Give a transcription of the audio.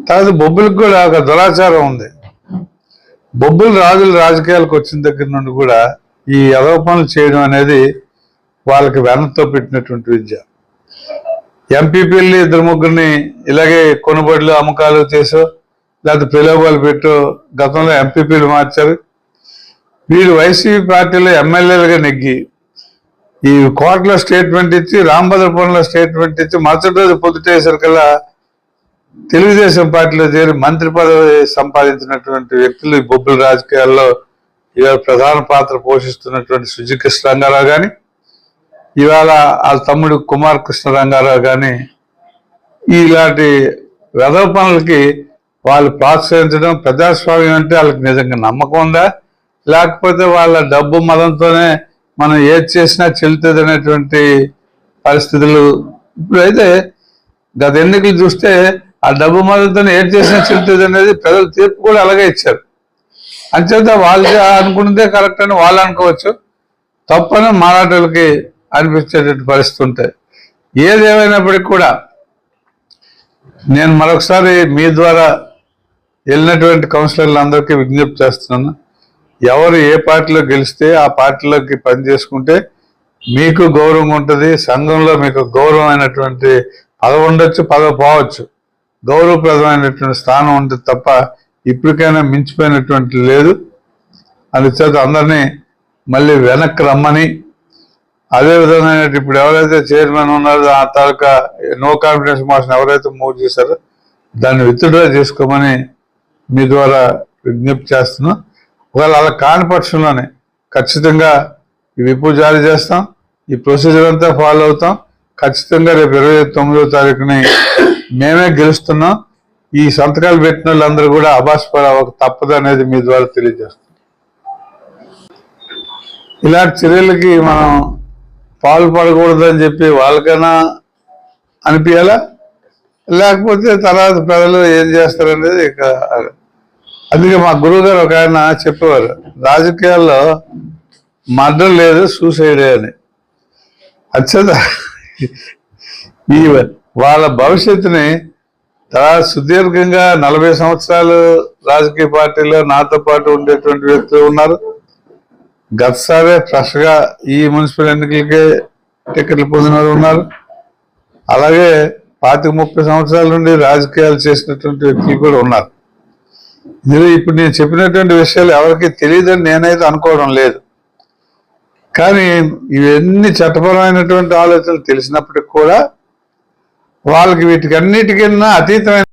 తర్వాత బొబ్బులకు కూడా ఒక దురాచారం ఉంది. బొబ్బులు రాజులు రాజకీయాలకు వచ్చిన దగ్గర నుండి కూడా ఈ ఆరోపణలు చేయడం అనేది వాళ్ళకి వెనతో పెట్టినటువంటి విద్య. ఎంపీపీలు ఇద్దరు ముగ్గురిని ఇలాగే కొనుబడులు అమ్మకాలు చేసో లేకపోతే ప్రలోభాలు పెట్టో గతంలో ఎంపీపీలు మార్చారు. వీరు వైసీపీ పార్టీలో ఎమ్మెల్యేలుగా నెగ్గి ఈ కోర్టులో స్టేట్మెంట్ ఇచ్చి రామభద్రపురంలో స్టేట్మెంట్ ఇచ్చి మరుసటి రోజు పొద్దుటేసరికల్లా తెలుగుదేశం పార్టీలో చేరి మంత్రి పదవి సంపాదించినటువంటి వ్యక్తులు ఈ బొబ్బుల రాజకీయాల్లో ఇవాళ ప్రధాన పాత్ర పోషిస్తున్నటువంటి సుజి కృష్ణ రంగారావు కానీ, ఇవాళ వాళ్ళ తమ్ముడు కుమార్ కృష్ణ రంగారావు కానీ ఇలాంటి వెధవ పనులకి వాళ్ళు ప్రోత్సహించడం. ప్రజాస్వామ్యం అంటే వాళ్ళకి నిజంగా నమ్మకం ఉందా, లేకపోతే వాళ్ళ డబ్బు మదంతోనే మనం ఏది చేసినా చెల్లుతుంది అనేటువంటి పరిస్థితులు. ఇప్పుడైతే గత ఎన్నికలు చూస్తే ఆ డబ్బు మదంతోనే ఏది చేసినా చెల్లుతుంది అనేది ప్రజల తీర్పు కూడా అలాగే ఇచ్చారు. అంచేత వాళ్ళు అనుకున్నదే కరెక్ట్ అని వాళ్ళు అనుకోవచ్చు, తప్పని మారాటోళ్ళకి అనిపించేటువంటి పరిస్థితి ఉంటాయి. ఏదేమైనప్పటికీ కూడా నేను మరొకసారి మీ ద్వారా వెళ్ళినటువంటి కౌన్సిలర్లందరికీ విజ్ఞప్తి చేస్తున్నాను. ఎవరు ఏ పార్టీలో గెలిస్తే ఆ పార్టీలోకి పని చేసుకుంటే మీకు గౌరవం ఉంటుంది. సంఘంలో మీకు గౌరవమైనటువంటి పదవి ఉండొచ్చు, పదవి పోవచ్చు, గౌరవప్రదమైనటువంటి స్థానం ఉంటుంది తప్ప ఇప్పటికైనా మించిపోయినటువంటి లేదు. అందుచేత అందరినీ మళ్ళీ వెనక్కి రమ్మని, అదేవిధంగా ఇప్పుడు ఎవరైతే చైర్మన్ ఉన్నారో ఆ తాలూకా నో కాన్ఫిడెన్స్ మోషన్ ఎవరైతే మూవ్ చేశారో దాన్ని విత్డ్రా చేసుకోమని మీ ద్వారా విజ్ఞప్తి చేస్తున్నాం. ఒకవేళ అలా కాని పక్షంలోనే ఖచ్చితంగా ఈ విప్పు జారీ చేస్తాం, ఈ ప్రొసీజర్ అంతా ఫాలో అవుతాం. ఖచ్చితంగా రేపు 29వ తారీఖుని మేమే గెలుస్తున్నాం. ఈ సంతకాలు పెట్టిన వాళ్ళందరూ కూడా అభాస్పడవక తప్పదు అనేది మీ ద్వారా తెలియజేస్తాం. ఇలాంటి చర్యలకి మనం పాల్పడకూడదని చెప్పి వాళ్ళకైనా అనిపించాలా, లేకపోతే తర్వాత ప్రజలు ఏం చేస్తారనేది ఇక. అందుకే మా గురువు గారు ఒక ఆయన చెప్పేవారు, రాజకీయాల్లో మర్డర్ లేదు సూసైడే అని. అచ్చత ఈ వాళ్ళ భవిష్యత్తుని తర్వాత సుదీర్ఘంగా 40 సంవత్సరాలు రాజకీయ పార్టీలో నాతో పాటు ఉండేటువంటి వ్యక్తులు ఉన్నారు. గతసారే ఫ్రెష్గా ఈ మున్సిపల్ ఎన్నికలకే టికెట్లు పొందిన వాళ్ళు ఉన్నారు. అలాగే 25-30 సంవత్సరాల నుండి రాజకీయాలు చేసినటువంటి వ్యక్తులు కూడా ఉన్నారు. ఇందులో ఇప్పుడు నేను చెప్పినటువంటి విషయాలు ఎవరికి తెలియదని నేనైతే అనుకోవడం లేదు. కానీ ఇవన్నీ చట్టపరమైనటువంటి ఆలోచనలు తెలిసినప్పటికి కూడా వాళ్ళకి వీటికి అన్నిటికన్నా అతీతమైన